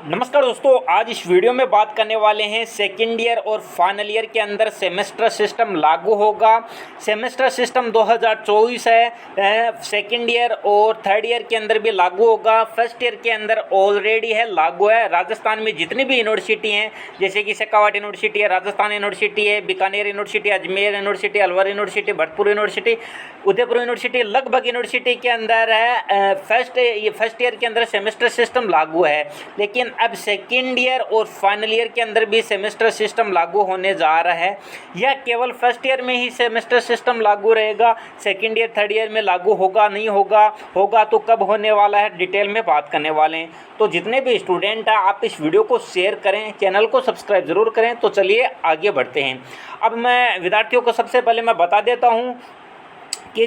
नमस्कार दोस्तों, आज इस वीडियो में बात करने वाले हैं सेकेंड ईयर और फाइनल ईयर के अंदर सेमेस्टर सिस्टम लागू होगा। सेमेस्टर सिस्टम 2024 है। सेकेंड ईयर और थर्ड ईयर के अंदर भी लागू होगा। फर्स्ट ईयर के अंदर ऑलरेडी है, लागू है। राजस्थान में जितनी भी यूनिवर्सिटी हैं, जैसे कि शेखावाटी यूनिवर्सिटी है, राजस्थान यूनिवर्सिटी है, Bikaner university, Ajmer university, Alwar university, Bharatpur university, Udaipur university, लगभग यूनिवर्सिटी के अंदर है फर्स्ट ईयर के अंदर सेमेस्टर सिस्टम लागू है। लेकिन अब सेकेंड ईयर और फाइनल ईयर के अंदर भी सेमेस्टर सिस्टम लागू होने जा रहा है। यह केवल फर्स्ट ईयर में ही सेमेस्टर सिस्टम लागू रहेगा। सेकेंड ईयर थर्ड ईयर में लागू होगा नहीं होगा तो कब होने वाला है, डिटेल में बात करने वाले हैं। तो जितने भी स्टूडेंट हैं, आप इस वीडियो को शेयर करें, चैनल को सब्सक्राइब जरूर करें। तो चलिए आगे बढ़ते हैं। अब मैं विद्यार्थियों को सबसे पहले मैं बता देता हूँ कि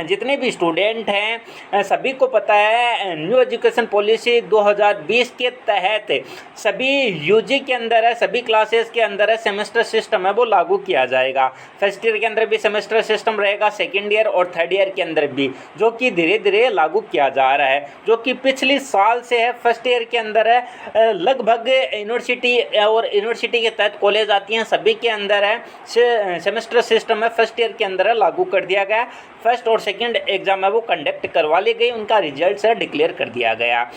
जितने भी स्टूडेंट हैं सभी को पता है, न्यू एजुकेशन पॉलिसी 2020 के तहत सभी यूजी के अंदर है, सभी क्लासेस के अंदर है सेमेस्टर सिस्टम है वो लागू किया जाएगा। फर्स्ट ईयर के अंदर भी सेमेस्टर सिस्टम रहेगा, सेकेंड ईयर और थर्ड ईयर के अंदर भी, जो कि धीरे धीरे लागू किया जा रहा है, जो कि पिछले साल से है। फर्स्ट ईयर के अंदर है, लगभग यूनिवर्सिटी और यूनिवर्सिटी के तहत कॉलेज आती हैं, सभी के अंदर है सेमेस्टर सिस्टम है। फर्स्ट ईयर के अंदर है, लागू कर दिया गया। फर्स्ट और सेकंड एग्जाम है वो कंडक्ट करवा ली गई, उनका रिजल्ट है डिक्लेयर कर दिया गया।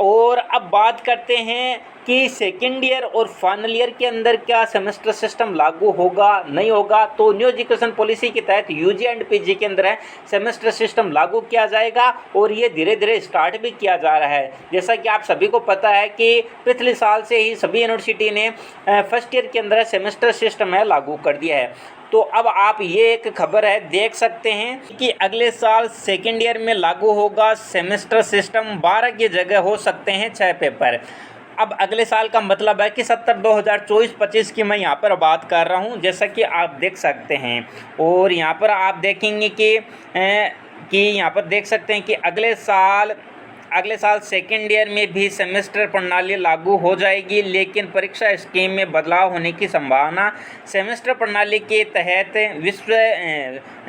और अब बात करते हैं कि सेकेंड ईयर और फाइनल ईयर के अंदर क्या सेमेस्टर सिस्टम लागू होगा नहीं होगा। तो न्यू एजुकेशन पॉलिसी के तहत यूजी एंड पीजी के अंदर है सेमेस्टर सिस्टम लागू किया जाएगा और ये धीरे धीरे स्टार्ट भी किया जा रहा है। जैसा कि आप सभी को पता है कि पिछले साल से ही सभी यूनिवर्सिटी ने फर्स्ट ईयर के अंदर सेमेस्टर सिस्टम है लागू कर दिया है। तो अब आप ये एक खबर है देख सकते हैं कि अगले साल सेकेंड ईयर में लागू होगा सेमेस्टर सिस्टम। 12 की जगह हो सकते हैं 6 पेपर। अब अगले साल का मतलब है कि 2024-25 की मैं यहाँ पर बात कर रहा हूँ, जैसा कि आप देख सकते हैं। और यहाँ पर आप देखेंगे कि यहाँ पर देख सकते हैं कि अगले साल सेकेंड ईयर में भी सेमेस्टर प्रणाली लागू हो जाएगी, लेकिन परीक्षा स्कीम में बदलाव होने की संभावना। सेमेस्टर प्रणाली के तहत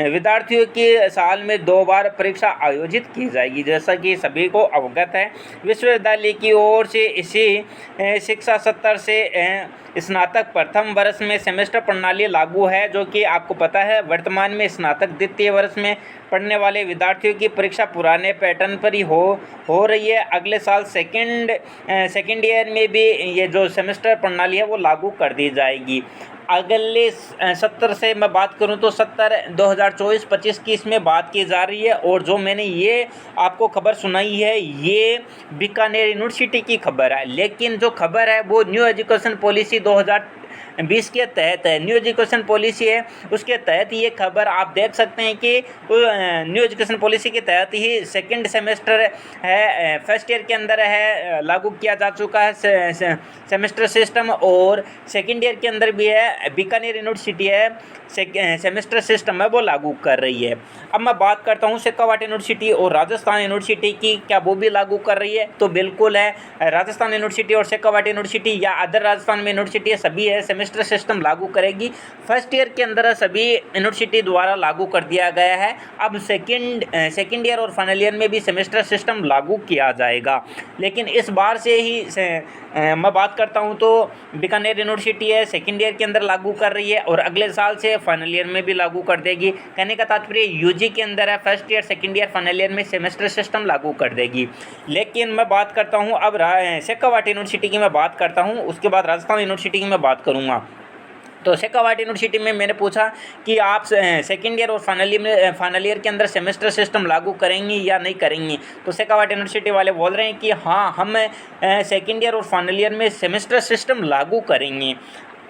विद्यार्थियों की साल में 2 बार परीक्षा आयोजित की जाएगी, जैसा कि सभी को अवगत है। विश्वविद्यालय की ओर से इसी शिक्षा सत्र से स्नातक प्रथम वर्ष में सेमेस्टर प्रणाली लागू है, जो कि आपको पता है। वर्तमान में स्नातक द्वितीय वर्ष में पढ़ने वाले विद्यार्थियों की परीक्षा पुराने पैटर्न पर ही हो रही है। अगले साल सेकेंड ईयर में भी ये जो सेमेस्टर प्रणाली है वो लागू कर दी जाएगी। अगले सत्र से मैं बात करूं तो 2024-25 की इसमें बात की जा रही है। और जो मैंने ये आपको खबर सुनाई है ये बीकानेर यूनिवर्सिटी की खबर है, लेकिन जो खबर है वो न्यू एजुकेशन पॉलिसी 2020 के तहत है। न्यू एजुकेशन पॉलिसी है, उसके तहत ये खबर आप देख सकते हैं कि न्यू एजुकेशन पॉलिसी के तहत ही सेकंड सेमेस्टर है फर्स्ट ईयर के अंदर है लागू किया जा चुका है सेमेस्टर सिस्टम। और सेकंड ईयर के अंदर भी है, बीकानेर यूनिवर्सिटी है सेमेस्टर सिस्टम है वो लागू कर रही है। अब मैं बात करता हूँ शेखावाटी यूनिवर्सिटी और राजस्थान यूनिवर्सिटी की, क्या वो भी लागू कर रही है? तो बिल्कुल है। राजस्थान यूनिवर्सिटी और शेखावाटी यूनिवर्सिटी या अदर राजस्थान में यूनिवर्सिटी है, सभी है सेमेस्टर सिस्टम लागू करेगी। फर्स्ट ईयर के अंदर सभी यूनिवर्सिटी द्वारा लागू कर दिया गया है। अब सेकेंड ईयर और फाइनल ईयर में भी सेमेस्टर सिस्टम लागू किया जाएगा, लेकिन इस बार से ही मैं बात करता हूं तो बीकानेर यूनिवर्सिटी है सेकेंड ईयर के अंदर लागू कर रही है और अगले साल से फाइनल ईयर में भी लागू कर देगी। कहने का तात्पर्य यूजी के अंदर है first year second year final year में सेमेस्टर सिस्टम लागू कर देगी। लेकिन मैं बात करता हूं अब शेखावाटी यूनिवर्सिटी की मैं बात करता हूं, उसके बाद राजस्थान यूनिवर्सिटी की मैं बात करूँगा। तो शेखावाटी यूनिवर्सिटी में मैंने पूछा कि आप सेकेंड ईयर और फाइनल ईयर के अंदर सेमेस्टर सिस्टम लागू करेंगी या नहीं करेंगी। तो शेखावाटी यूनिवर्सिटी वाले बोल रहे हैं कि हाँ, हम सेकेंड ईयर और फाइनल ईयर में सेमेस्टर सिस्टम लागू करेंगे।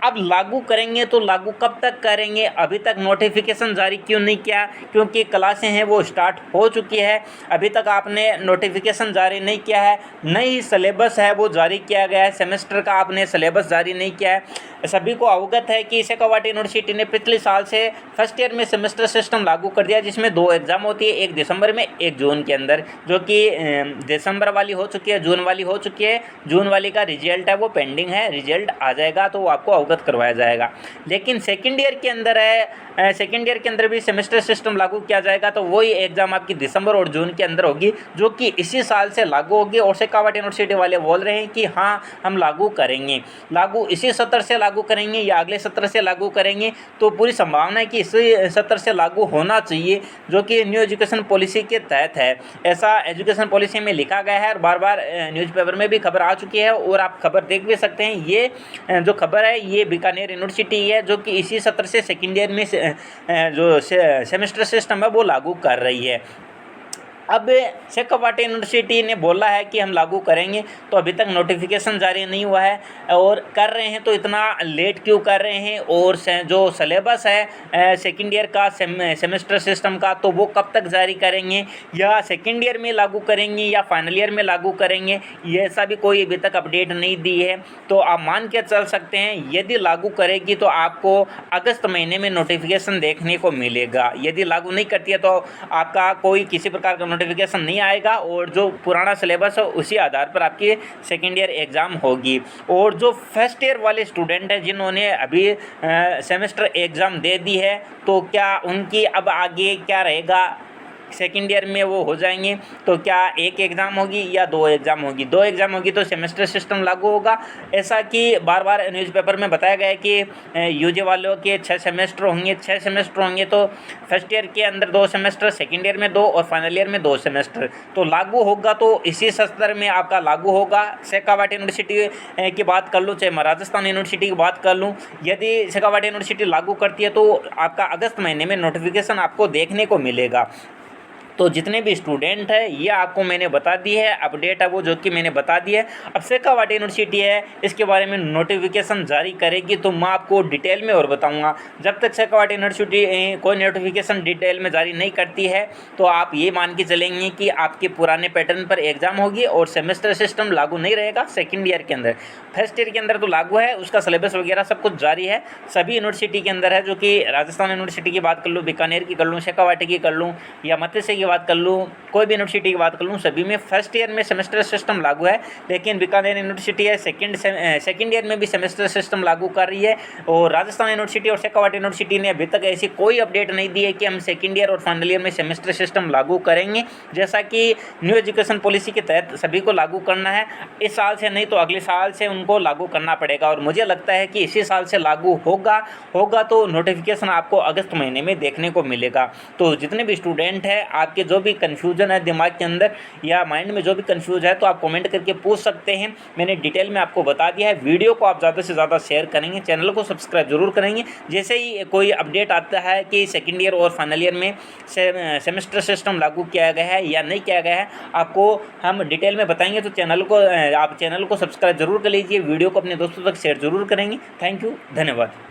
अब लागू करेंगे तो लागू कब तक करेंगे? अभी तक नोटिफिकेशन जारी क्यों नहीं किया? क्योंकि क्लासें हैं वो स्टार्ट हो चुकी है, अभी तक आपने नोटिफिकेशन जारी नहीं किया है। नई सिलेबस है वो जारी किया गया है, सेमेस्टर का आपने सिलेबस जारी नहीं किया है। सभी को अवगत है कि शेखावाटी यूनिवर्सिटी ने पिछले साल से फर्स्ट ईयर में सेमेस्टर सिस्टम लागू कर दिया, जिसमें 2 एग्ज़ाम होती है, 1 दिसंबर में 1 जून के अंदर, जो कि दिसंबर वाली हो चुकी है, जून वाली हो चुकी है। जून वाली का रिजल्ट है वो पेंडिंग है, रिजल्ट आ जाएगा तो आपको अवगत करवाया जाएगा। लेकिन सेकेंड ईयर के अंदर है, सेकेंड ईयर के अंदर भी सेमेस्टर सिस्टम लागू किया जाएगा, तो वही एग्ज़ाम आपकी दिसंबर और जून के अंदर होगी, जो कि इसी साल से लागू होगी। और शेखावाटी यूनिवर्सिटी वाले बोल रहे हैं कि हाँ हम लागू करेंगे, लागू इसी सत्र से लागू करेंगे या अगले सत्र से लागू करेंगे। तो पूरी संभावना है कि इसी सत्र से लागू होना चाहिए, जो कि न्यू एजुकेशन पॉलिसी के तहत है। ऐसा एजुकेशन पॉलिसी में लिखा गया है और बार बार न्यूज़पेपर में भी खबर आ चुकी है और आप खबर देख भी सकते हैं। ये जो खबर है ये बीकानेर यूनिवर्सिटी है, जो कि इसी सत्र से सेकेंड ईयर में जो सेमेस्टर सिस्टम है वो लागू कर रही है। अब शेखावाटी यूनिवर्सिटी ने बोला है कि हम लागू करेंगे, तो अभी तक नोटिफिकेशन जारी नहीं हुआ है और कर रहे हैं तो इतना लेट क्यों कर रहे हैं। और जो सिलेबस है सेकेंड ईयर का सेमेस्टर सिस्टम का, तो वो कब तक जारी करेंगे, या सेकेंड ईयर में लागू करेंगे या फाइनल ईयर में लागू करेंगे, ये ऐसा भी कोई अभी तक अपडेट नहीं दी है। तो आप मान के चल सकते हैं यदि लागू करेगी तो आपको अगस्त महीने में नोटिफिकेशन देखने को मिलेगा। यदि लागू नहीं करती है तो आपका कोई किसी प्रकार का नोटिफिकेशन नहीं आएगा और जो पुराना सिलेबस है उसी आधार पर आपकी सेकेंड ईयर एग्ज़ाम होगी। और जो फर्स्ट ईयर वाले स्टूडेंट हैं जिन्होंने अभी सेमेस्टर एग्ज़ाम दे दी है, तो क्या उनकी अब आगे क्या रहेगा, सेकेंड ईयर में वो हो जाएंगे तो क्या एक एग्ज़ाम होगी या दो एग्ज़ाम होगी। दो एग्ज़ाम होगी तो सेमेस्टर सिस्टम लागू होगा। ऐसा कि बार बार न्यूज़पेपर में बताया गया है कि यूजी वालों के 6 सेमेस्टर होंगे, 6 सेमेस्टर होंगे तो फर्स्ट ईयर के अंदर 2 सेमेस्टर, सेकेंड ईयर में 2 और फाइनल ईयर में 2 सेमेस्टर। तो लागू होगा तो इसी सत्र में आपका लागू होगा। शेखावाटी यूनिवर्सिटी की बात कर लूँ, चाहे मैं राजस्थान यूनिवर्सिटी की बात कर लूँ, यदि शेखावाटी यूनिवर्सिटी लागू करती है तो आपका अगस्त महीने में नोटिफिकेशन आपको देखने को मिलेगा। तो जितने भी स्टूडेंट हैं ये आपको मैंने बता दी है, अपडेट है वो जो कि मैंने बता दी है। अब शेखावाटी यूनिवर्सिटी है इसके बारे में नोटिफिकेशन जारी करेगी तो मैं आपको डिटेल में और बताऊंगा। जब तक शेखावाटी यूनिवर्सिटी कोई नोटिफिकेशन डिटेल में जारी नहीं करती है तो आप ये मान के चलेंगे कि आपके पुराने पैटर्न पर एग्ज़ाम होगी और सेमेस्टर सिस्टम लागू नहीं रहेगा सेकेंड ईयर के अंदर। फर्स्ट ईयर के अंदर तो लागू है, उसका सिलेबस वगैरह सब कुछ जारी है सभी यूनिवर्सिटी के अंदर है, जो कि राजस्थान यूनिवर्सिटी की बात कर लूँ, बीकानेर की कर लूँ, शेखावाटी की कर लूँ या मत्स्य की बात कर लूँ, कोई भी यूनिवर्सिटी की बात कर लूँ, सभी में फर्स्ट ईयर में सेमेस्टर सिस्टम लागू है। लेकिन बीकानेर यूनिवर्सिटी है सेकेंड ईयर में भी सेमेस्टर सिस्टम लागू कर रही है। और राजस्थान यूनिवर्सिटी और शेखावाटी यूनिवर्सिटी ने अभी तक ऐसी कोई अपडेट नहीं दी है कि हम सेकेंड ईयर और फाइनल ईयर में सेमेस्टर सिस्टम लागू करेंगे, जैसा कि न्यू एजुकेशन पॉलिसी के तहत सभी को लागू करना है। इस साल से नहीं तो अगले साल से उनको लागू करना पड़ेगा और मुझे लगता है कि इसी साल से लागू होगा तो नोटिफिकेशन आपको अगस्त महीने में देखने को मिलेगा। तो जितने भी स्टूडेंट हैं आपके जो भी कन्फ्यूजन है दिमाग के अंदर या माइंड में जो भी कन्फ्यूज है तो आप कमेंट करके पूछ सकते हैं। मैंने डिटेल में आपको बता दिया है। वीडियो को आप ज़्यादा से ज़्यादा शेयर करेंगे, चैनल को सब्सक्राइब जरूर करेंगे। जैसे ही कोई अपडेट आता है कि सेकेंड ईयर और फाइनल ईयर में सेमेस्टर सिस्टम लागू किया गया है या नहीं किया गया है, आपको हम डिटेल में बताएंगे। तो आप चैनल को सब्सक्राइब जरूर कर लीजिए, वीडियो को अपने दोस्तों तक शेयर जरूर करेंगे। थैंक यू, धन्यवाद।